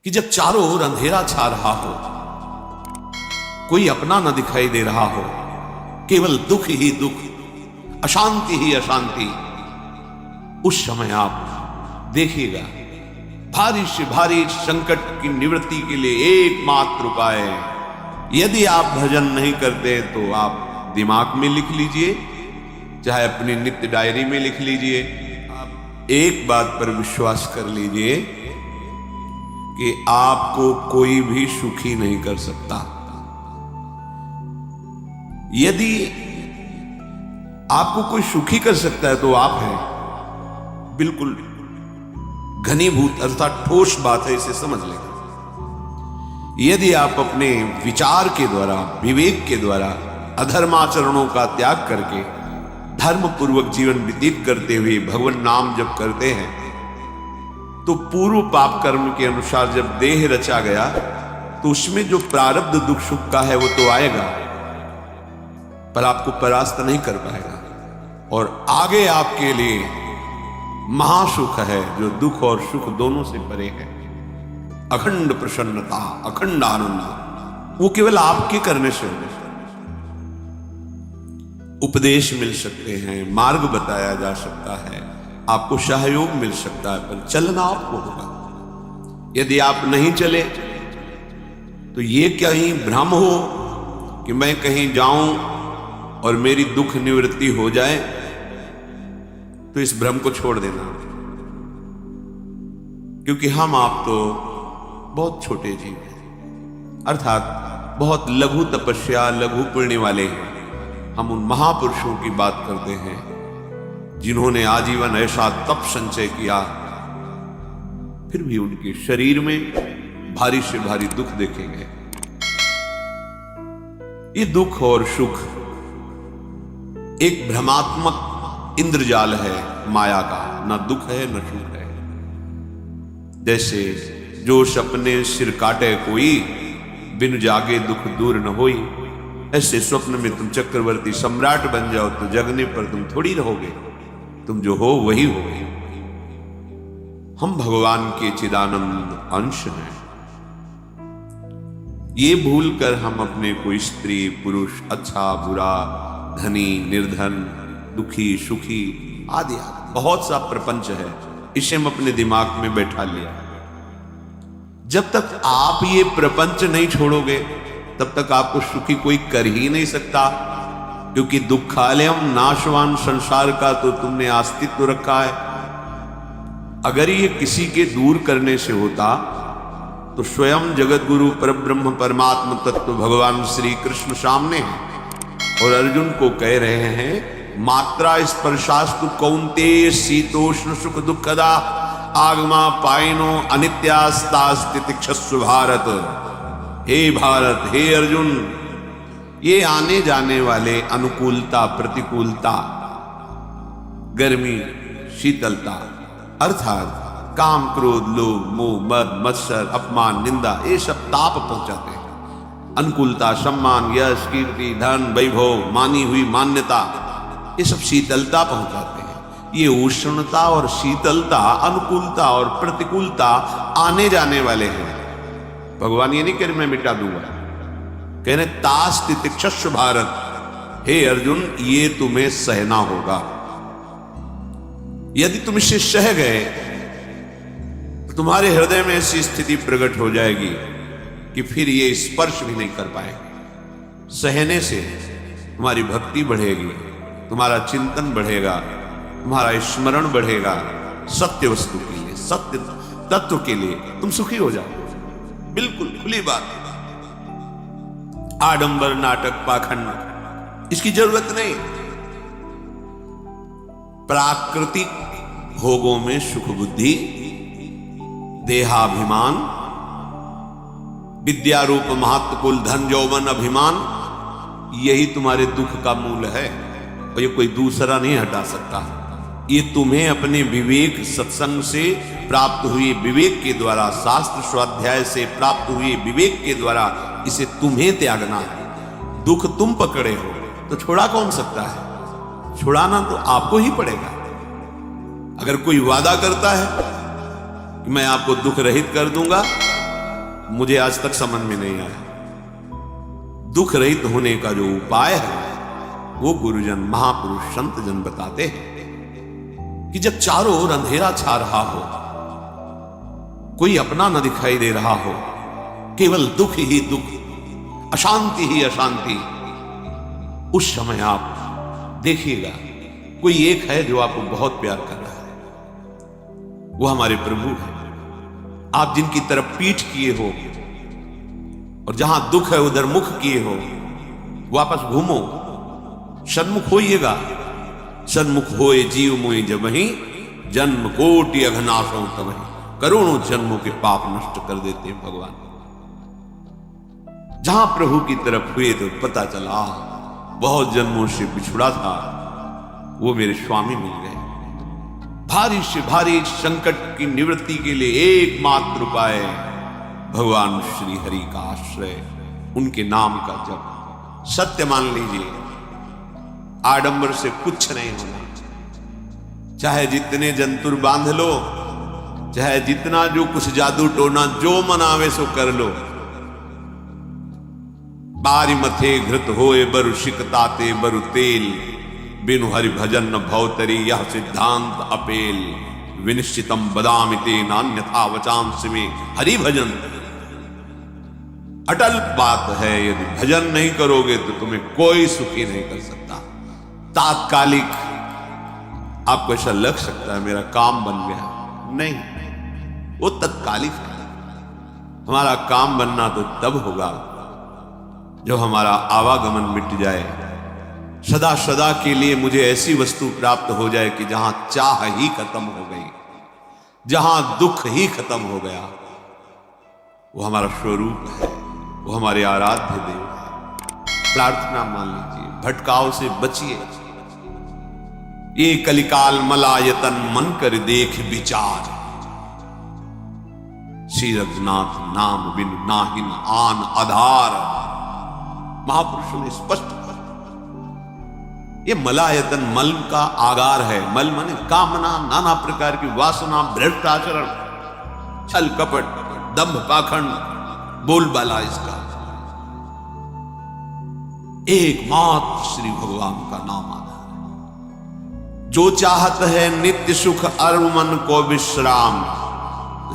कि जब चारों ओर अंधेरा छा रहा हो, कोई अपना न दिखाई दे रहा हो, केवल दुख ही दुख, अशांति ही अशांति, उस समय आप देखिएगा भारी से भारी संकट की निवृत्ति के लिए एकमात्र उपाय है। यदि आप भजन नहीं करते तो आप दिमाग में लिख लीजिए, चाहे अपनी नित्य डायरी में लिख लीजिए। आप एक बात पर विश्वास कर लीजिए कि आपको कोई भी सुखी नहीं कर सकता। यदि आपको कोई सुखी कर सकता है तो आप हैं। बिल्कुल घनीभूत अर्थात ठोस बात है, इसे समझ लें। यदि आप अपने विचार के द्वारा, विवेक के द्वारा अधर्माचरणों का त्याग करके धर्म पूर्वक जीवन व्यतीत करते हुए भगवान नाम जप करते हैं, तो पूर्व पाप कर्म के अनुसार जब देह रचा गया तो उसमें जो प्रारब्ध दुख सुख का है वो तो आएगा, पर आपको परास्त नहीं कर पाएगा। और आगे आपके लिए महासुख है जो दुख और सुख दोनों से परे है। अखंड प्रसन्नता, अखंड आनंद, वो केवल आपके करने से होगा। उपदेश मिल सकते हैं, मार्ग बताया जा सकता है, आपको सहयोग मिल सकता है, पर चलना आपको होगा। यदि आप नहीं चले तो ये कहीं भ्रम हो कि मैं कहीं जाऊं और मेरी दुख निवृत्ति हो जाए, तो इस भ्रम को छोड़ देना। क्योंकि हम आप तो बहुत छोटे जीव हैं, अर्थात बहुत लघु तपस्या, लघु पुण्य वाले हैं। हम उन महापुरुषों की बात करते हैं जिन्होंने आजीवन ऐसा तप संचय किया, फिर भी उनके शरीर में भारी से भारी दुख देखे गए। ये दुख और सुख एक भ्रमात्मक इंद्रजाल है माया का, न दुख है न सुख है। जैसे जो सपने सिर काटे कोई, बिन जागे दुख दूर न होई, ऐसे स्वप्न में तुम चक्रवर्ती सम्राट बन जाओ तो जगने पर तुम थोड़ी रहोगे, तुम जो हो वही हो। हम भगवान के चिदानंद अंश हैं। ये भूलकर हम अपने कोई स्त्री पुरुष, अच्छा बुरा, धनी निर्धन, दुखी सुखी आदि बहुत सा प्रपंच है, इसे हम अपने दिमाग में बैठा लिया। जब तक आप ये प्रपंच नहीं छोड़ोगे तब तक आपको सुखी कोई कर ही नहीं सकता, क्योंकि दुखालयम नाशवान संसार का तो तुमने अस्तित्व रखा है। अगर ये किसी के दूर करने से होता तो स्वयं जगत गुरु परब्रह्म परमात्म तत्व भगवान श्री कृष्ण सामने हैं और अर्जुन को कह रहे हैं, मात्रा स्पर्शास्तु कौन्तेय शीतोष्ण सुख दुखदा आगमा पायनो अनित्यास्तास्तितिक्षस्व भारत। हे भारत, हे अर्जुन, ये आने जाने वाले अनुकूलता प्रतिकूलता, गर्मी शीतलता, अर्थात काम क्रोध लोभ मोह मद मत्सर अपमान निंदा, ये सब ताप पहुंचाते हैं। अनुकूलता सम्मान यश कीर्ति धन वैभव, मानी हुई मान्यता, ये सब शीतलता पहुंचाते हैं। ये उष्णता और शीतलता, अनुकूलता और प्रतिकूलता आने जाने वाले हैं। भगवान ये नहीं कह रहे मैं मिटा दूंगा, कह रहे तास तितिक्षस्व भारत। हे अर्जुन, ये तुम्हें सहना होगा। यदि तुम इसे सह गए तो तुम्हारे हृदय में ऐसी स्थिति प्रकट हो जाएगी कि फिर ये स्पर्श भी नहीं कर पाएंगे। सहने से तुम्हारी भक्ति बढ़ेगी, तुम्हारा चिंतन बढ़ेगा, तुम्हारा स्मरण बढ़ेगा। सत्य वस्तु के लिए, सत्य तत्व के लिए तुम सुखी हो जाओ। बिल्कुल खुली बात। आडंबर नाटक पाखंड इसकी जरूरत नहीं। प्राकृतिक भोगों में सुख बुद्धि, देहाभिमान, विद्या रूप महत्वकुल धन यौवन अभिमान, यही तुम्हारे दुख का मूल है और ये कोई दूसरा नहीं हटा सकता। ये तुम्हें अपने विवेक सत्संग से प्राप्त हुए विवेक के द्वारा, शास्त्र स्वाध्याय से प्राप्त हुए विवेक के द्वारा इसे तुम्हें त्यागना है। दुख तुम पकड़े हो तो छोड़ा कौन सकता है? छुड़ाना तो आपको ही पड़ेगा। अगर कोई वादा करता है कि मैं आपको दुख रहित कर दूंगा मुझे आज तक समझ में नहीं आया। दुख रहित होने का जो उपाय है वो गुरुजन, महापुरुष, संत जन बताते हैं कि जब चारों ओर अंधेरा छा रहा हो, कोई अपना न दिखाई दे रहा हो, केवल दुख ही दुख, अशांति ही अशांति, उस समय आप देखिएगा कोई एक है जो आपको बहुत प्यार कर रहा है। वो हमारे प्रभु है। आप जिनकी तरफ पीठ किए हो और जहां दुख है उधर मुख किए हो, वापस घूमो, सन्मुख होइएगा। सन्मुख होए जीव मोहि जबहि, जन्म कोटि अघनाशों तबहि। करोड़ों जन्मों के पाप नष्ट कर देते हैं भगवान। जहां प्रभु की तरफ हुए तो पता चला बहुत जन्मों से बिछुड़ा था, वो मेरे स्वामी मिल गए। भारी से भारी संकट की निवृत्ति के लिए एकमात्र उपाय भगवान श्री हरि का आश्रय, उनके नाम का जप। सत्य मान लीजिए, आडंबर से कुछ नहीं होना। चाहे जितने जंतुर बांध लो, चाहे जितना जो कुछ जादू टोना जो मनावे सो कर लो, बारी मथे घृत होए बरु शिकताते बरु तेल, बिनु हरि भजन न भवतरी यह सिद्धांत अपेल। विनिश्चितम बदामिते नान्यथा वचांस में हरि भजन। अटल बात है, यदि भजन नहीं करोगे तो तुम्हें कोई सुखी नहीं कर सकता। तात्कालिक आपको ऐसा लग सकता है मेरा काम बन गया, नहीं, वो तत्कालिक है। हमारा काम बनना तो तब होगा जब हमारा आवागमन मिट जाए, सदा सदा के लिए मुझे ऐसी वस्तु प्राप्त हो जाए कि जहां चाह ही खत्म हो गई, जहां दुख ही खत्म हो गया। वो हमारा स्वरूप है, वो हमारे आराध्य देव है। प्रार्थना मान लीजिए, भटकाव से बचिए। ये कलिकाल मलायतन मन कर देख विचार, श्री रघुनाथ नाम बिन नाहिन आन आधार। महापुरुषों ने स्पष्ट, ये मलायतन मल का आगार है। मल माने कामना, नाना प्रकार की वासना, भ्रष्ट आचरण, छल कपट, दंभ पाखंड, बोलबाला, इसका एकमात्र श्री भगवान का नाम आधार है। जो चाहत है नित्य सुख अर्म मन को विश्राम,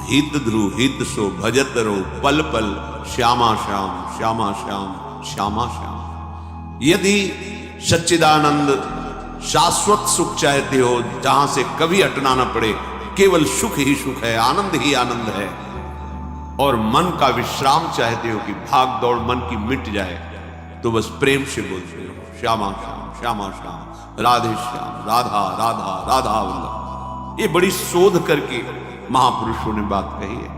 हित ध्रुव हित सो भजत रो पल पल, श्यामा श्याम श्यामा श्याम श्यामा श्याम। यदि सच्चिदानंद शाश्वत सुख चाहते हो, जहां से कभी हटना न पड़े, केवल सुख ही सुख है, आनंद ही आनंद है, और मन का विश्राम चाहते हो कि भाग दौड़ मन की मिट जाए, तो बस प्रेम से बोलते हो श्यामा श्याम श्यामा श्याम, राधे श्याम, राधा राधा राधा वल्लभ। ये बड़ी शोध करके महापुरुषों ने बात कही है।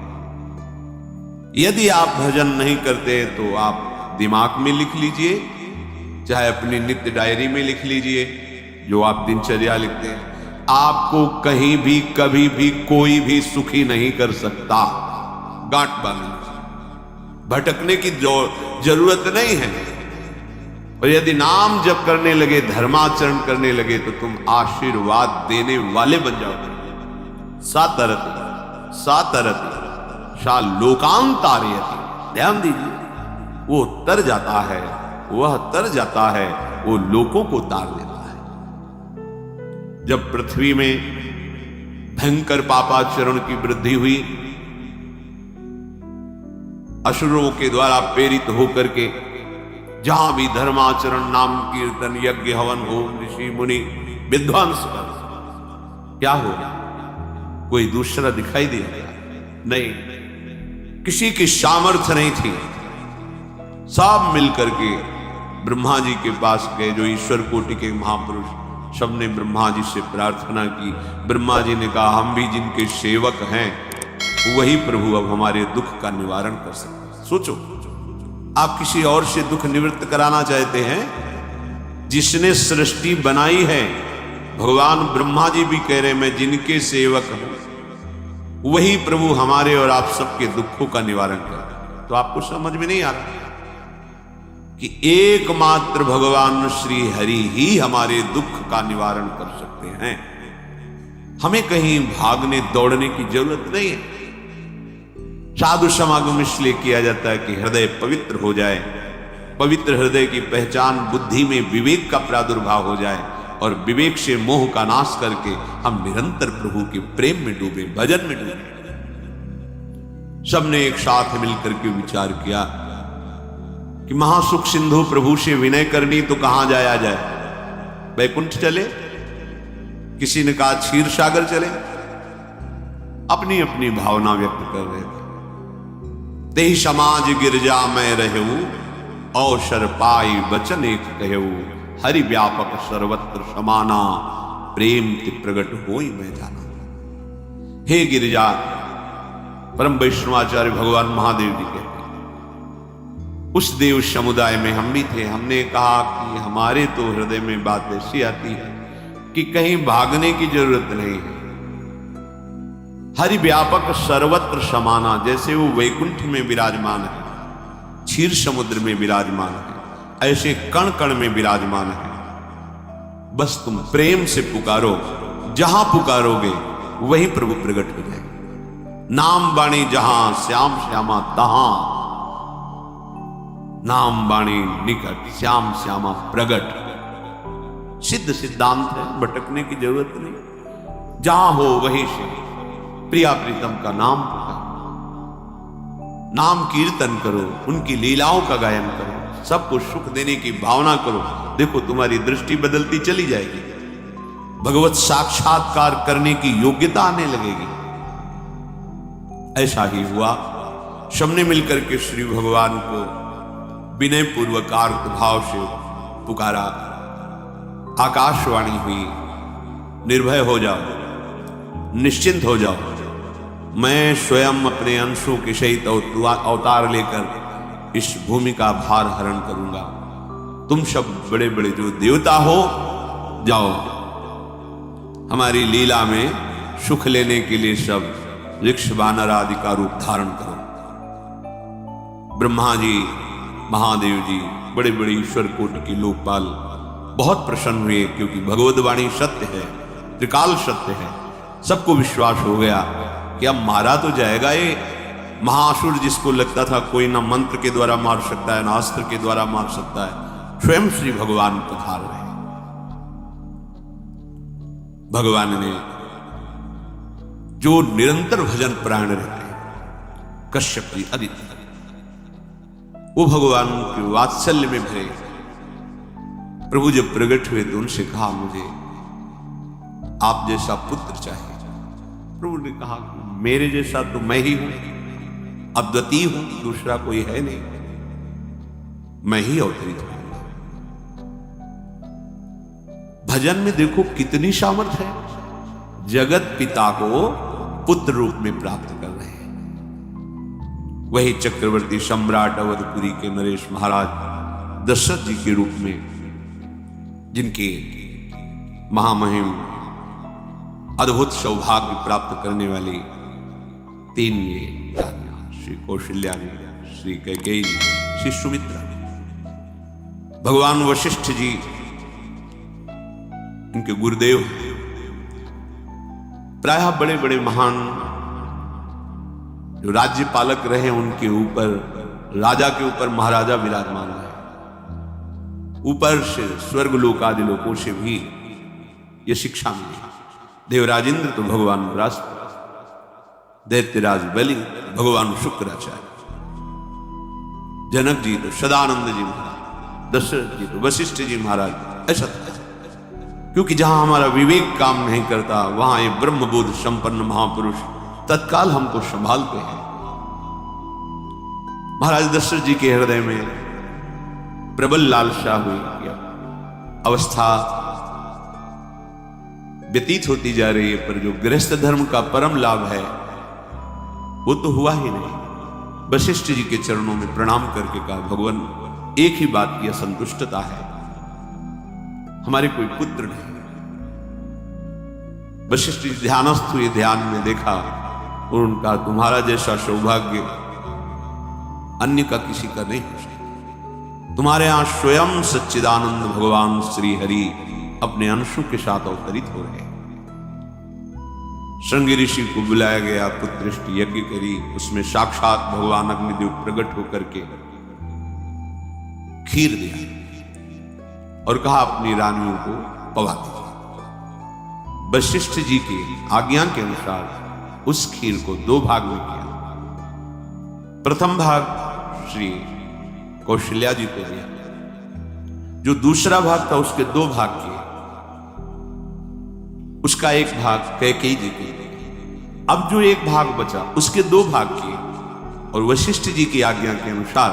यदि आप भजन नहीं करते तो आप दिमाग में लिख लीजिए, चाहे अपनी नित्य डायरी में लिख लीजिए, जो आप दिनचर्या लिखते हैं। आपको कहीं भी कभी भी कोई भी सुखी नहीं कर सकता। गांठ बांधने, भटकने की जरूरत नहीं है। और यदि नाम जप करने लगे, धर्माचरण करने लगे, तो तुम आशीर्वाद देने वाले बन जाओगे। सातरति सातरति सा लोकांतारयति। ध्यान दीजिए, वो तर जाता है, वह तर जाता है, वो लोगों को तार देता है। जब पृथ्वी में भयंकर पापाचरण की वृद्धि हुई, असुरों के द्वारा प्रेरित होकर के जहां भी धर्माचरण, नाम कीर्तन, यज्ञ, हवन, होम, ऋषि मुनि विध्वंस कर, क्या हो गया? कोई दूसरा दिखाई दिया? नहीं, किसी की सामर्थ्य नहीं थी। सब मिलकर के ब्रह्मा जी के पास गए, जो ईश्वर कोटि के महापुरुष, सबने ब्रह्मा जी से प्रार्थना की। ब्रह्मा जी ने कहा, हम भी जिनके सेवक हैं, वही प्रभु अब हमारे दुख का निवारण कर सकते हैं। सोचो, आप किसी और से दुख निवृत्त कराना चाहते हैं? जिसने सृष्टि बनाई है, भगवान ब्रह्मा जी भी कह रहे, मैं जिनके सेवक हूं, वही प्रभु हमारे और आप सबके दुखों का निवारण कर। तो आपको समझ में नहीं आ रहा कि एकमात्र भगवान श्री हरि ही हमारे दुख का निवारण कर सकते हैं। हमें कहीं भागने दौड़ने की जरूरत नहीं है। साधु समागम इसलिए किया जाता है कि हृदय पवित्र हो जाए, पवित्र हृदय की पहचान बुद्धि में विवेक का प्रादुर्भाव हो जाए और विवेक से मोह का नाश करके हम निरंतर प्रभु के प्रेम में डूबे, भजन में डूबे। सबने एक साथ मिलकर के विचार किया कि महासुख सिंधु प्रभु से विनय करनी तो कहां जाया जाए, वैकुंठ चले, किसी ने कहा क्षीर सागर चले, अपनी अपनी भावना व्यक्त कर रहे थे। तेहि समाज गिरजा में रहूं, अवसर पाई वचन एक कहूं, हरि व्यापक सर्वत्र समाना, प्रेम ते प्रगट होई मैं जाना। हे गिरिजा, परम वैष्णवाचार्य भगवान महादेव जी कहते हैं, उस देव समुदाय में हम भी थे। हमने कहा कि हमारे तो हृदय में बात ऐसी आती है कि कहीं भागने की जरूरत नहीं है। हरि व्यापक सर्वत्र समाना, जैसे वो वैकुंठ में विराजमान है, क्षीर समुद्र में विराजमान है, ऐसे कण कण में विराजमान है। बस तुम प्रेम से पुकारो, जहां पुकारोगे वहीं प्रभु प्रकट हो जाएंगे। नाम बाणी जहां श्याम श्यामा तहां, नाम बाणी निकट श्याम श्यामा प्रगट। सिद्ध सिद्धांत है, भटकने की जरूरत नहीं। जहां हो वहीं से प्रिया प्रीतम का नाम पुकारो, नाम कीर्तन करो, उनकी लीलाओं का गायन करो, सबको सुख देने की भावना करो। देखो तुम्हारी दृष्टि बदलती चली जाएगी, भगवत साक्षात्कार करने की योग्यता आने लगेगी। ऐसा ही हुआ। सबने मिलकर के श्री भगवान को विनय पूर्वक आर्त भाव से पुकारा। आकाशवाणी हुई, निर्भय हो जाओ, निश्चिंत हो जाओ, मैं स्वयं अपने अंशों के सहित अवतार लेकर इस भूमि का भार हरण करूंगा। तुम सब बड़े बड़े जो देवता हो, जाओ हमारी लीला में सुख लेने के लिए सब वृक्ष वानर आदि का रूप धारण करो। ब्रह्मा जी, महादेव जी, बड़े बड़े ईश्वर कोटि के लोकपाल बहुत प्रसन्न हुए, क्योंकि भगवत वाणी सत्य है, त्रिकाल सत्य है। सबको विश्वास हो गया कि अब मारा तो जाएगा ये महासुर, जिसको लगता था कोई ना मंत्र के द्वारा मार सकता है ना अस्त्र के द्वारा मार सकता है। स्वयं श्री भगवान पधार रहे। भगवान ने जो निरंतर भजन परायण रहते हैं, कश्यप जी, आदित्य, वो भगवान के वात्सल्य में भरे। प्रभु जब प्रकट हुए तो उनसे कहा, मुझे आप जैसा पुत्र चाहिए। प्रभु ने कहा, मेरे जैसा तो मैं ही हूं, अद्वितीय हूं, दूसरा कोई है नहीं, मैं ही अवतरित हूं। भजन में देखो कितनी सामर्थ्य है। जगत पिता को पुत्र रूप में प्राप्त कर रहे हैं। वही चक्रवर्ती सम्राट अवधपुरी के नरेश महाराज दशरथ जी के रूप में, जिनके महामहिम अद्भुत सौभाग्य प्राप्त करने वाली तीन ये रानियां, श्री कौशल्या, श्री कैकेयी, श्री सुमित्रा। भगवान वशिष्ठ जी इनके गुरुदेव, प्रायः बड़े बड़े महान जो राज्य पालक रहे, उनके ऊपर, राजा के ऊपर महाराजा विराजमान है। ऊपर से स्वर्ग लोक आदि लोकों से भी ये शिक्षा मिली। देवराजेंद्र तो भगवान बृहस्पति, दैत्यराज बलि भगवान शुक्राचार्य, जनक जी तो सदानंद जी महाराज, दशरथ जी तो वशिष्ठ जी महाराज। ऐसा था, क्योंकि जहां हमारा विवेक काम नहीं करता, वहां ये ब्रह्मबोध संपन्न महापुरुष तत्काल हमको संभालते हैं। महाराज दशरथ जी के हृदय में प्रबल लालसा हुई, अवस्था व्यतीत होती जा रही है, पर जो गृहस्थ धर्म का परम लाभ है वो तो हुआ ही नहीं। वशिष्ठ जी के चरणों में प्रणाम करके कहा, भगवान एक ही बात की असंतुष्टता है, हमारे कोई पुत्र नहीं। वशिष्ठ जी ध्यानस्थ हुए, ध्यान में देखा और उनका, तुम्हारा जैसा सौभाग्य अन्य का किसी का नहीं हो सकता। तुम्हारे यहां स्वयं सच्चिदानंद भगवान श्री हरि अपने अंशों के साथ अवतरित हो रहे हैं। श्रृंगी ऋषि को बुलाया गया, पुत्रष्टि यज्ञ करी, उसमें साक्षात भगवान अग्निदेव प्रकट होकर के खीर दिया और कहा अपनी रानियों को पवा दीजिए। वशिष्ठ जी की आज्ञा के अनुसार उस खीर को 2 भाग में किया। प्रथम भाग श्री कौशल्या जी को दिया, जो दूसरा भाग था उसके 2 भाग किए, उसका 1 भाग कैकेयी जी को दिया। अब जो 1 भाग बचा उसके 2 भाग किए और वशिष्ठ जी की आज्ञा के अनुसार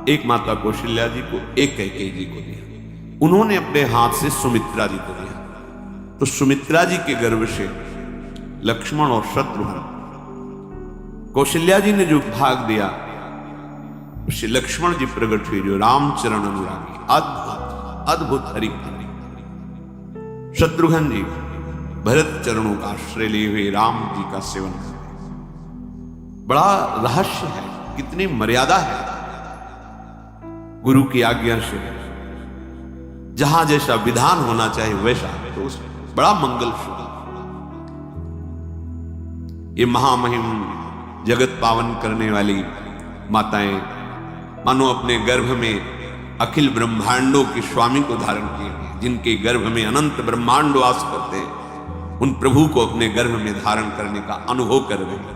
1 माता कौशल्या जी को, 1 कैकेयी जी को दिया। उन्होंने अपने हाथ से सुमित्रा जी को दिया। तो सुमित्रा जी के गर्भ से लक्ष्मण और शत्रुघ्न, कौशल्या जी ने जो भाग दिया उससे लक्ष्मण जी प्रकट हुए, जो रामचरण अनुरागी, अद्भुत अद्भुत हरि। शत्रुघ्न जी भरत चरणों का आश्रय लिए हुए राम जी का सेवन करते। बड़ा रहस्य है, कितनी मर्यादा है गुरु की आज्ञा से। जहां जैसा विधान होना चाहिए वैसा, तो बड़ा मंगल शुभ। ये महामहिम जगत पावन करने वाली माताएं मानो अपने गर्भ में अखिल ब्रह्मांडों के स्वामी को धारण किए, जिनके गर्भ में अनंत ब्रह्मांड वास करते, उन प्रभु को अपने गर्भ में धारण करने का अनुभव कर रहे हैं।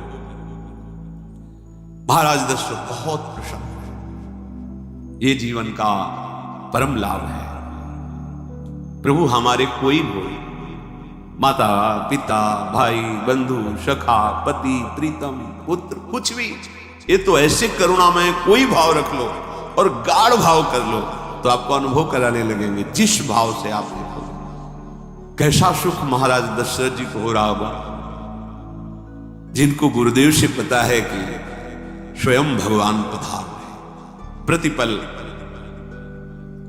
महाराज दशरथ बहुत प्रसन्न है। ये जीवन का परम लाभ है। प्रभु हमारे कोई हो, माता पिता भाई बंधु सखा पति प्रीतम पुत्र, कुछ भी, ये तो ऐसे करुणामय कोई भाव रख लो और गाढ़ भाव कर लो तो आपको अनुभव कराने लगेंगे। जिस भाव से आप देखो, कैसा सुख महाराज दशरथ जी को हो रहा होगा, जिनको गुरुदेव से पता है कि स्वयं भगवान पधार रहे। प्रतिपल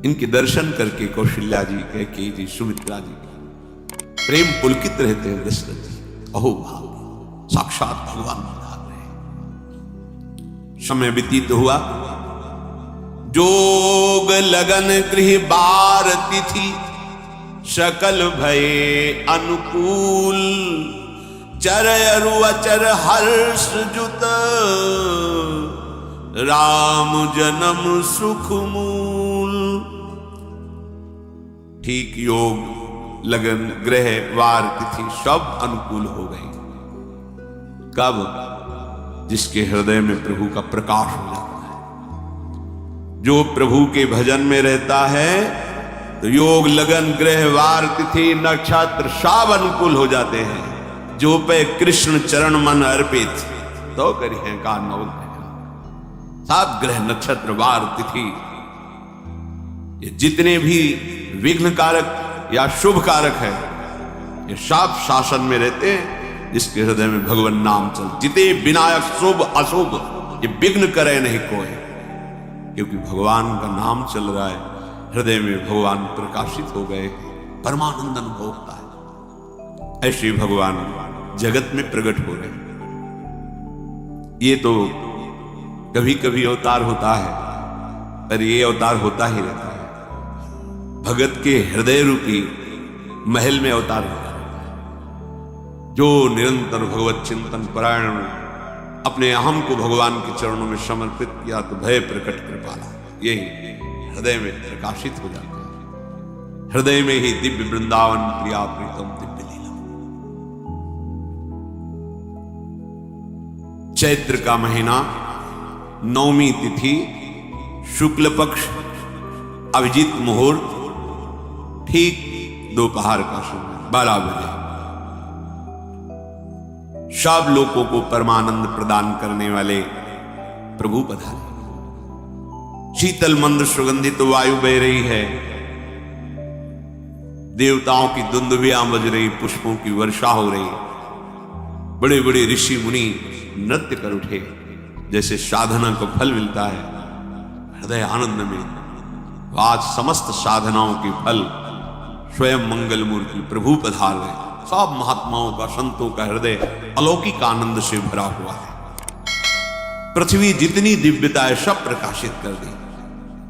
इनके दर्शन करके कौशल्या जी, कैकेयी जी, सुमित्रा जी प्रेम पुलकित रहते हैं। दशरथ जी अहो भाव, साक्षात भगवान पधार रहे। समय व्यतीत हुआ, जोग लगन गृह बार तिथि, सकल भये अनुकूल, चर अरु अचर हर्ष जुत, राम जन्म सुख मूल। ठीक योग लगन ग्रह वार तिथि सब अनुकूल हो गई। कब? जिसके हृदय में प्रभु का प्रकाश हो जाता है। जो प्रभु के भजन में रहता है तो योग लगन ग्रह वार तिथि नक्षत्र सब अनुकूल हो जाते हैं। जो पे कृष्ण चरण मन अर्पित, तो करिए का नवग्रह, सब ग्रह नक्षत्र वार तिथि, ये जितने भी विघ्न कारक या शुभ कारक है, ये सब शासन में रहते हैं जिसके हृदय में भगवान नाम चल। जिते विनायक शुभ अशुभ, ये विघ्न करे नहीं कोई, क्योंकि भगवान का नाम चल रहा है, हृदय में भगवान प्रकाशित हो गए, परमानंद अनुभव होता है। ऐसे भगवान जगत में प्रकट हो रहे। ये तो कभी कभी अवतार होता है, पर ये अवतार होता ही रहता है। भगत के हृदय रूपी महल में अवतार होता है। जो निरंतर भगवत चिंतन परायण, अपने अहम को भगवान के चरणों में समर्पित किया तो भय प्रकट कृपाला, यही हृदय में प्रकाशित हो जाता है। हृदय में ही दिव्य वृंदावन प्रिया प्रीतम दिव्य लीला। चैत्र का महीना, नवमी तिथि, शुक्ल पक्ष, अभिजीत मुहूर्त, ठीक दोपहर का समय 12 बजे। सब लोगों को परमानंद प्रदान करने वाले प्रभु पधारे। शीतल मंद सुगंधित वायु बह रही है, देवताओं की दुंदुभियां बज रही, पुष्पों की वर्षा हो रही, बड़े बड़े ऋषि मुनि नृत्य कर उठे। जैसे साधना को फल मिलता है, हृदय आनंद में। आज समस्त साधनाओं के फल स्वयं मंगल मूर्ति प्रभु पधार गए। सब महात्माओं का, संतों का हृदय अलौकिक आनंद से भरा हुआ है। पृथ्वी जितनी दिव्यता है सब प्रकाशित कर दी।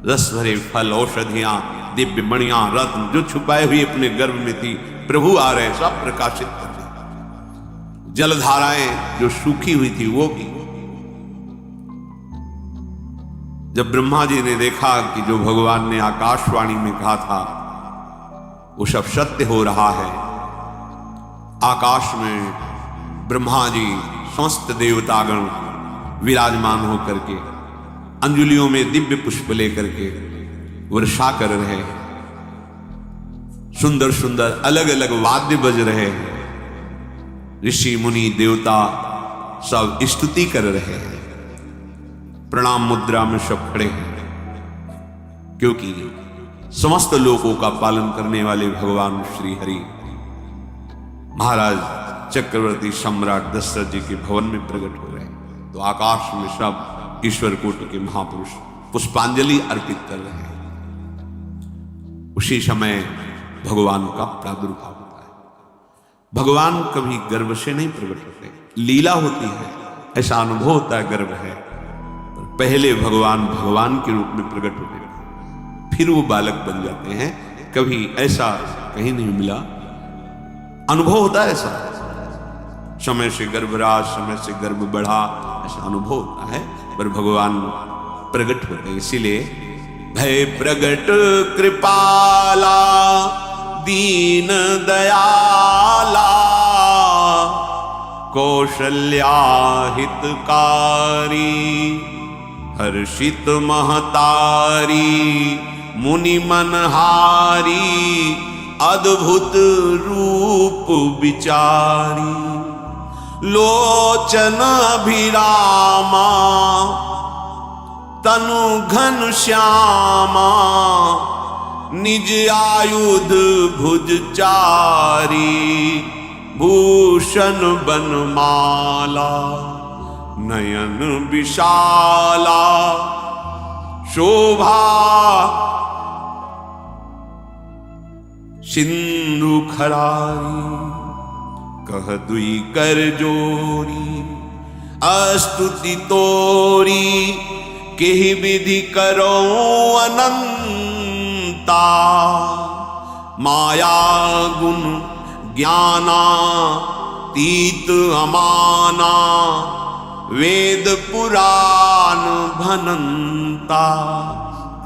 रस भरे फल, औषधियां, दिव्य मणियां, रत्न जो छुपाए हुए अपने गर्भ में थी, प्रभु आ रहे, सब प्रकाशित कर दी। जलधाराएं जो सूखी हुई थी वो भी। जब ब्रह्मा जी ने देखा कि जो भगवान ने आकाशवाणी में कहा था वो सब सत्य हो रहा है, आकाश में ब्रह्मा जी समस्त देवतागण विराजमान होकर के अंजलियों में दिव्य पुष्प लेकर के वर्षा कर रहे हैं, सुंदर सुंदर अलग अलग वाद्य बज रहे हैं, ऋषि मुनि देवता सब स्तुति कर रहे हैं, प्रणाम मुद्रा में सब खड़े हैं, क्योंकि समस्त लोकों का पालन करने वाले भगवान श्री हरि महाराज चक्रवर्ती सम्राट दशरथ जी के भवन में प्रकट हो रहे हैं। तो आकाश में सब ईश्वर कोटि के महापुरुष पुष्पांजलि अर्पित कर रहे हैं। उसी समय भगवान का प्रादुर्भाव होता है। भगवान कभी गर्भ से नहीं प्रकट होते, लीला होती है, ऐसा अनुभव होता है गर्भ है। पहले भगवान भगवान के रूप में प्रकट होते हैं, फिर वो बालक बन जाते हैं। कभी ऐसा कहीं नहीं मिला, अनुभव होता है ऐसा, समय से गर्भराज, समय से गर्भ बढ़ा, ऐसा अनुभव होता है। पर भगवान प्रकट होते हैं, इसीलिए भय प्रगट कृपाला दीन दयाला कौशल्या हितकारी हर्षित महतारी मुनि मनहारी अद्भुत रूप विचारी लोचन अभिरामा तनु घन श्यामा निज आयुध भुज चारी भूषण बनमाला नयन विशाला शोभा सिंधु खरारी कह दुई कर जोरी अस्तुति तोरी केहि विधि करो अनंता माया गुण ज्ञाना तीत अमाना वेद पुराण भनंता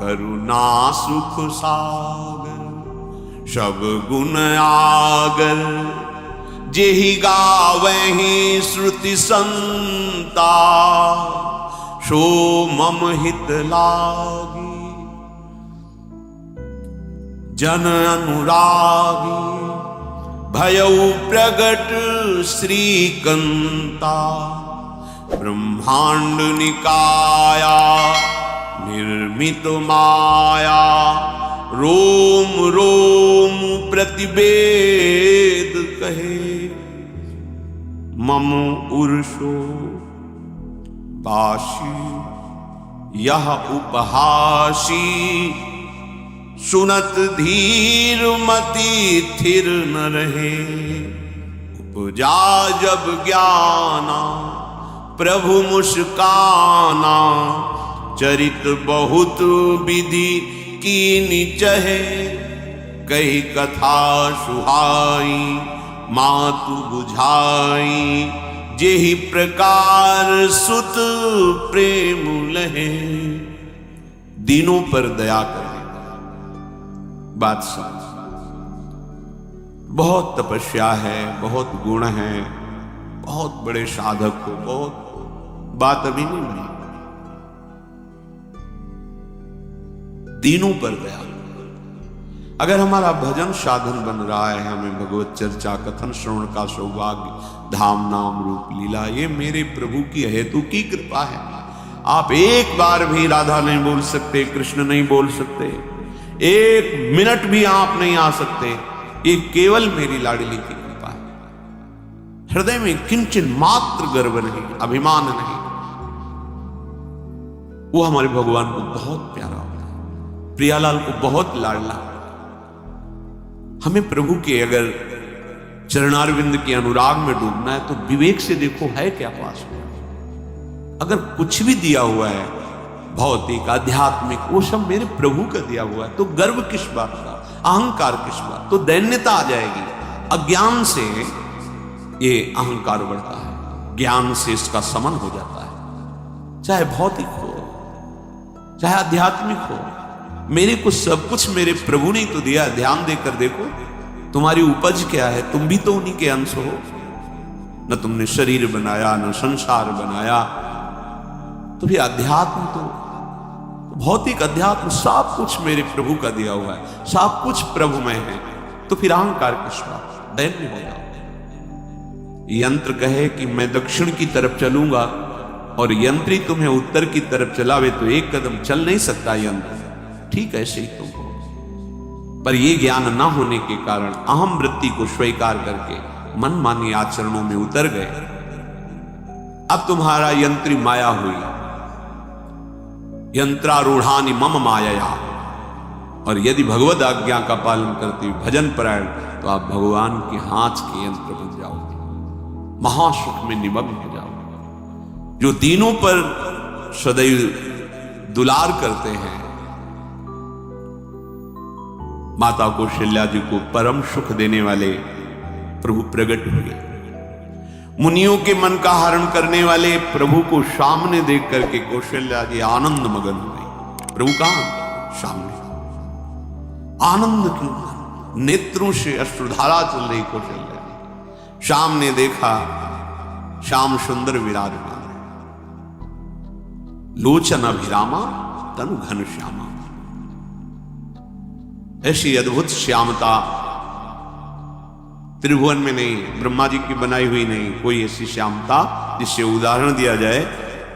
करुणा सुख सागर सब गुण आगर जेहि गावहि श्रुति संता सो मम हित लागी जन अनुरागी भयउ प्रगट श्रीकंता ब्रह्मांड निकाया निर्मित माया रोम रोम प्रतिवेद कहे मम उर्षो बाशी यह उपहासी सुनत धीर मति थिर न रहे उपजा जब ज्ञाना प्रभु मुस्काना चरित बहुत विधि कीनि चहे कही कथा सुहाई मातु बुझाई जेहि प्रकार सुत प्रेम लहे दीनों पर दया करे बादशाह। बहुत तपस्या है, बहुत गुण है, बहुत बड़े साधक हो, बहुत बात अभी नहीं बनी। दीनों पर दया। अगर हमारा भजन साधन बन रहा है, हमें भगवत चर्चा कथन श्रवण का सौभाग्य, धाम नाम रूप लीला, ये मेरे प्रभु की हेतु की कृपा है। आप एक बार भी राधा नहीं बोल सकते, कृष्ण नहीं बोल सकते, एक मिनट भी आप नहीं आ सकते, ये केवल मेरी लाडली की कृपा है। हृदय में किंचन मात्र गर्व नहीं, अभिमान नहीं। वो हमारे भगवान को बहुत प्यारा होता है, प्रियालाल को बहुत लाडला। हमें प्रभु के अगर चरणारविंद के अनुराग में डूबना है तो विवेक से देखो है क्या पास में। अगर कुछ भी दिया हुआ है भौतिक आध्यात्मिक, वो सब मेरे प्रभु का दिया हुआ है, तो गर्व किस बात का, अहंकार किस बात, तो दैन्यता आ जाएगी। अज्ञान से ये अहंकार बढ़ता है, ज्ञान से इसका समन हो जाता है। चाहे भौतिक हो, चाहे आध्यात्मिक हो, मेरे को सब कुछ मेरे प्रभु ने तो दिया। ध्यान देकर देखो, तुम्हारी उपज क्या है? तुम भी तो उन्हीं के अंश हो। न तुमने शरीर बनाया, न संसार बनाया, तो फिर अध्यात्म तो भौतिक अध्यात्म सब कुछ मेरे प्रभु का दिया हुआ है, सब कुछ प्रभु में है। तो फिर अहंकार किस बात? दैन्य हो जाओ। यंत्र कहे कि मैं दक्षिण की तरफ चलूंगा और यंत्री तुम्हें उत्तर की तरफ चलावे तो एक कदम चल नहीं सकता यंत्र। ठीक ऐसे ही तुम हो। पर यह ज्ञान न होने के कारण अहम वृत्ति को स्वीकार करके मनमानी आचरणों में उतर गए। अब तुम्हारा यंत्री माया हुई, यंत्रारूढ़ानि मम माया। और यदि भगवद आज्ञा का पालन करते हुए भजन परायण, तो आप भगवान के हाथ के यंत्र बन जाओगे, महासुख में निमग्न हो जाओगे। जो दीनों पर सदैव दुलार करते हैं, माता कौशल्या जी को परम सुख देने वाले प्रभु प्रकट हुए। मुनियों के मन का हरण करने वाले प्रभु को सामने देख करके कौशल्या जी आनंद मगन हो गई। प्रभु कहां? सामने। आनंद की नेत्रों से अश्रुधारा चल रही कौशल्या जी। सामने देखा, श्याम सुंदर विराजमान, लोचन अभिरामा तनु घन श्यामा। ऐसी अद्भुत श्यामता त्रिभुवन में नहीं, ब्रह्मा जी की बनाई हुई नहीं कोई ऐसी श्यामता जिससे उदाहरण दिया जाए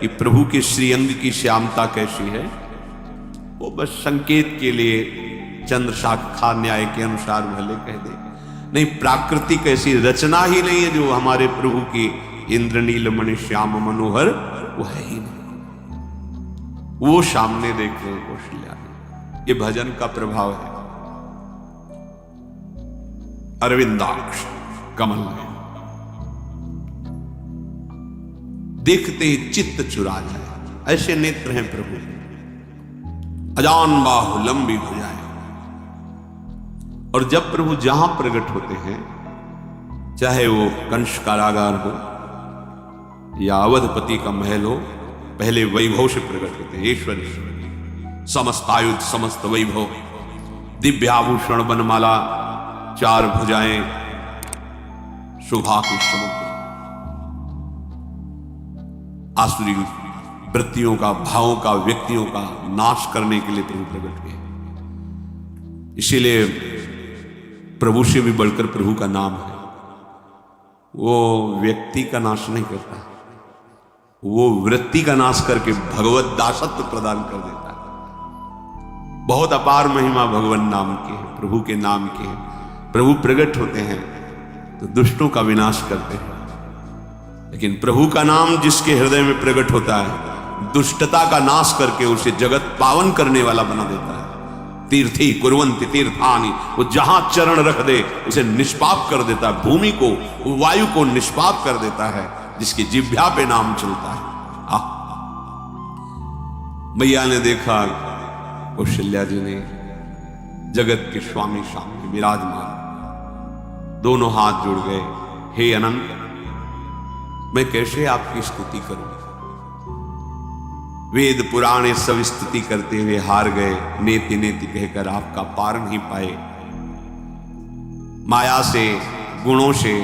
कि प्रभु के श्रीअंग की श्यामता कैसी है। वो बस संकेत के लिए चंद्र शाखा न्याय के अनुसार भले कह दे, नहीं प्राकृतिक ऐसी रचना ही नहीं है जो हमारे प्रभु की इंद्रनील मणि श्याम मनोहर, वो है ही नहीं। वो सामने देख रहे कौशल्या, ये भजन का प्रभाव है। अरविंदाक्ष कमल में देखते ही चित्त चुरा जाए, ऐसे नेत्र हैं प्रभु। अजान बाहु लंबी भुजाएं। और जब प्रभु जहां प्रकट होते हैं, चाहे वो कंस कारागार हो या अवधपति का महल हो, पहले वैभव से प्रकट होते हैं। ईश्वर समस्त आयुध, समस्त वैभव, दिव्य आभूषण, बनमाला, चार भुजाएं, शोभा के समुद्र, आसुरी वृत्तियों का, भावों का, व्यक्तियों का नाश करने के लिए प्रभु प्रकट हुए। इसीलिए प्रभु से भी बढ़कर प्रभु का नाम है। वो व्यक्ति का नाश नहीं करता, वो वृत्ति का नाश करके भगवत दासत्व प्रदान कर देता है। बहुत अपार महिमा भगवान नाम की है, प्रभु के नाम की है। प्रभु प्रकट होते हैं तो दुष्टों का विनाश करते हैं, लेकिन प्रभु का नाम जिसके हृदय में प्रकट होता है, दुष्टता का नाश करके उसे जगत पावन करने वाला बना देता है। तीर्थी कुर्वन्ति तीर्थानि, वो जहां चरण रख दे उसे निष्पाप कर देता है। भूमि को, वायु को निष्पाप कर देता है जिसकी जिह्वा पे नाम चलता है। मैया ने देखा, कौशल्या जी ने, जगत के स्वामी सामने विराजमान, दोनों हाथ जुड़ गए। हे अनंत, मैं कैसे आपकी स्तुति करूं? वेद पुराणे सब स्तुति करते हुए हार गए। नेति नेति कहकर आपका पार नहीं पाए। माया से, गुणों से,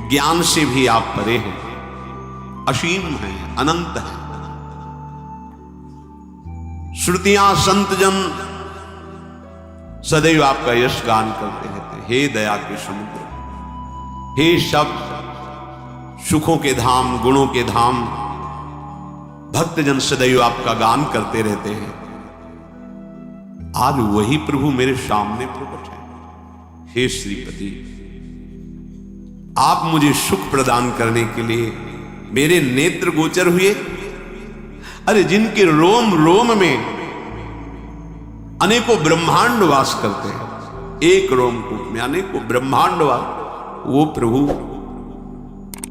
ज्ञान से भी आप परे हैं, असीम हैं, अनंत हैं। श्रुतियां, संत जन सदैव आपका यश गान करते रहते। हे दया के समुद्र, हे शब्द, सुखों के धाम, गुणों के धाम, भक्तजन सदैव आपका गान करते रहते हैं। आज वही प्रभु मेरे सामने प्रकट है। हे श्रीपति, आप मुझे सुख प्रदान करने के लिए मेरे नेत्र गोचर हुए। अरे जिनके रोम रोम में अनेकों ब्रह्मांड वास करते हैं, एक रोमकूट में अनेकों ब्रह्मांड वास, वो प्रभु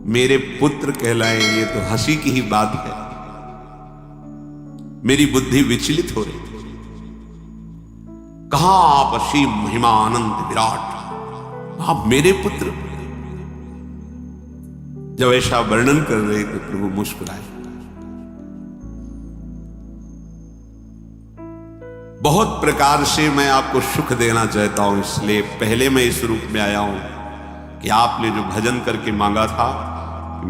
मेरे पुत्र कहलाए, ये तो हंसी की ही बात है। मेरी बुद्धि विचलित हो रही। कहां आप असीम महिमा अनंत विराट, आप मेरे पुत्र, जब ऐसा वर्णन कर रहे थे प्रभु मुस्कुराए। बहुत प्रकार से मैं आपको सुख देना चाहता हूं, इसलिए पहले मैं इस रूप में आया हूं कि आपने जो भजन करके मांगा था,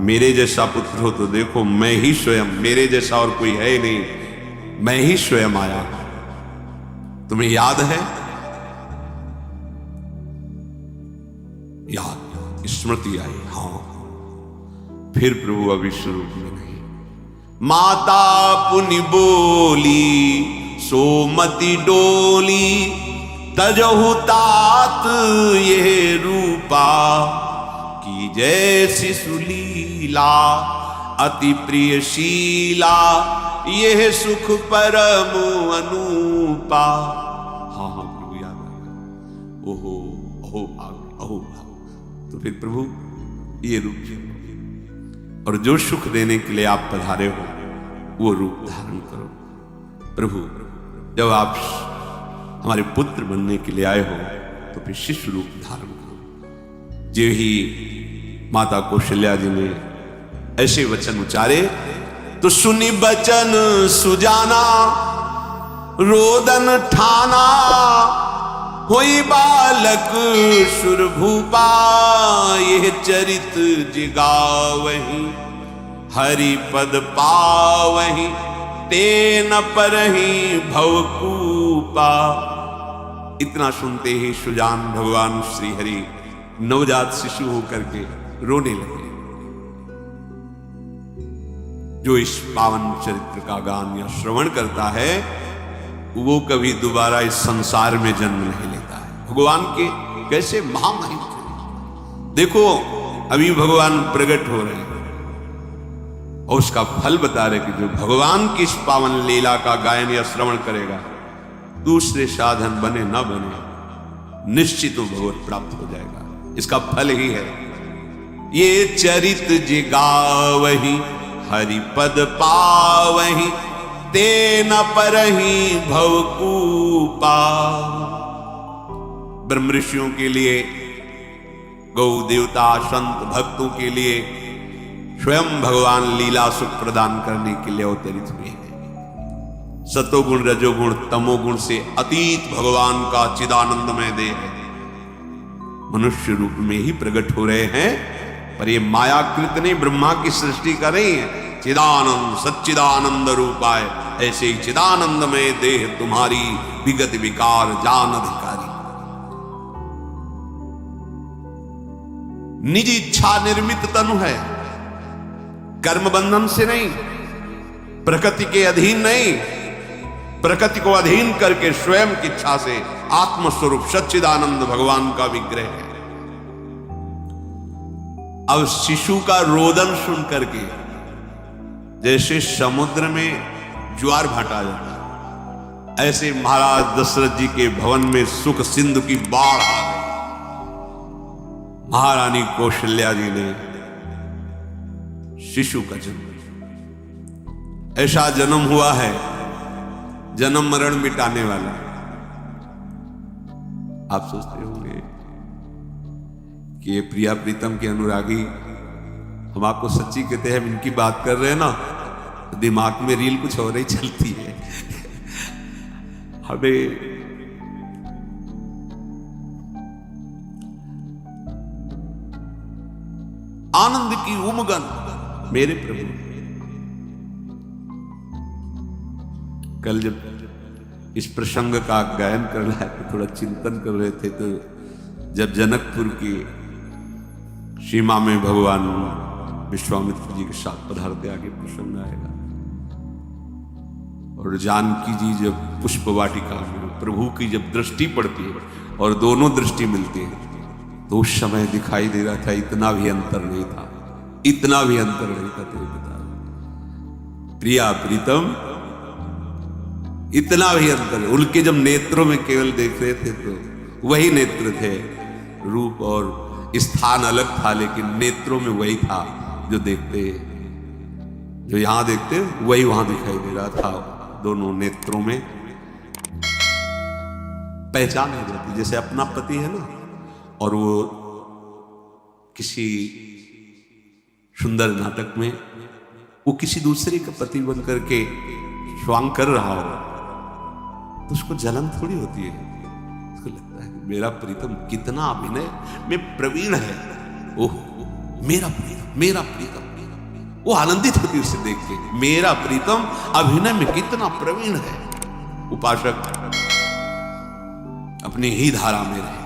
मेरे जैसा पुत्र हो तो देखो मैं ही स्वयं, मेरे जैसा और कोई है ही नहीं, मैं ही स्वयं आया। तुम्हें याद है? याद, स्मृति आई। हाँ, फिर प्रभु अभी स्वरूप में नहीं। माता पुनि बोली सोमति डोली, तजहु तात ये रूपा, की जैसी सुलीला अति प्रिय शीला, यह सुख परम अनूपा। हाँ हाँ प्रभु याद आ गया। ओहो अहो अहो। तो फिर प्रभु ये रूप और जो सुख देने के लिए आप पधारे हो वो रूप धारण करो। प्रभु जब आप हमारे पुत्र बनने के लिए आए हो तो फिर शिशु रूप धारण करो। जो ही माता कौशल्या जी ने ऐसे वचन उच्चारे तो सुनी बचन सुजाना, रोदन ठाना, होई बालक सुर भूपा, यह चरित जिगावहि, हरि पद पावहि, तेन परहि भवकूपा। इतना सुनते ही सुजान भगवान श्री हरि नवजात शिशु होकर के रोने लगे। जो इस पावन चरित्र का गान या श्रवण करता है वो कभी दोबारा इस संसार में जन्म नहीं लेता है। भगवान के कैसे महामहिम चरित्र देखो, अभी भगवान प्रकट हो रहे हैं और उसका फल बता रहे कि जो भगवान की इस पावन लीला का गायन या श्रवण करेगा, दूसरे साधन बने न बने, निश्चित वो भगवत प्राप्त हो जाएगा। इसका फल ही है ये चरित जिगावहि, हरिपद पावहि, तेन परहि भवकूपा। ब्रह्म ऋषियों के लिए, गौ देवता संत भक्तों के लिए स्वयं भगवान लीला सुख प्रदान करने के लिए अवतरित हुए हैं। सतोगुण रजोगुण तमोगुण से अतीत भगवान का चिदानंदमय देह है, मनुष्य रूप में ही प्रकट हो रहे हैं। पर ये मायाकृत नहीं, ब्रह्मा की सृष्टि का नहीं है। चिदानंद सच्चिदानंद रूपाय, ऐसे ही चिदानंदमय देह तुम्हारी, विगत विकार जान अधिकारी। निज इच्छा निर्मित तनु है, कर्म बंधन से नहीं, प्रकृति के अधीन नहीं, प्रकृति को अधीन करके स्वयं की इच्छा से आत्मस्वरूप सच्चिदानंद भगवान का विग्रह है। अब शिशु का रोदन सुन करके जैसे समुद्र में ज्वार भाटा जाता, ऐसे महाराज दशरथ जी के भवन में सुख सिंधु की बाढ़ आ गई। महारानी कौशल्या जी ने शिशु का जन्म, ऐसा जन्म हुआ है जन्म मरण मिटाने वाला। आप सोचते होंगे कि ये प्रिया प्रीतम के अनुरागी, हम आपको सच्ची कहते हैं, हम इनकी बात कर रहे हैं ना, तो दिमाग में रील कुछ और ही चलती है। हमें आनंद की उमगन मेरे प्रभु। कल जब इस प्रसंग का गायन कर रहा है तो थोड़ा चिंतन कर रहे थे, तो जब जनकपुर की सीमा में भगवान विश्वामित्र जी के साथ पधारते, आगे प्रसंग आएगा, और जानकी जी जब पुष्प वाटिका में प्रभु की जब दृष्टि पड़ती है और दोनों दृष्टि मिलती है, तो उस समय दिखाई दे रहा था इतना भी अंतर नहीं था, इतना भी अंतर नहीं था तेरे पिता। प्रिया प्रीतम, इतना भी अंतर, उनके जब नेत्रों में केवल देख रहे थे तो वही नेत्र थे, रूप और स्थान अलग था, लेकिन नेत्रों में वही था जो देखते, जो यहां देखते वही वहां दिखाई दे रहा था। दोनों नेत्रों में पहचान हो जाती, जैसे अपना पति है ना, और वो किसी सुंदर नाटक में वो किसी दूसरे का पति बन करके स्वांग कर रहा हो तो उसको जलन थोड़ी होती है, उसको लगता है मेरा प्रीतम कितना अभिनय में प्रवीण है, ओह मेरा प्रीतम, मेरा प्रीतम। वो आनंदित होती है उसे देख के, मेरा प्रीतम अभिनय में कितना प्रवीण है। उपासक अपनी ही धारा में रहे,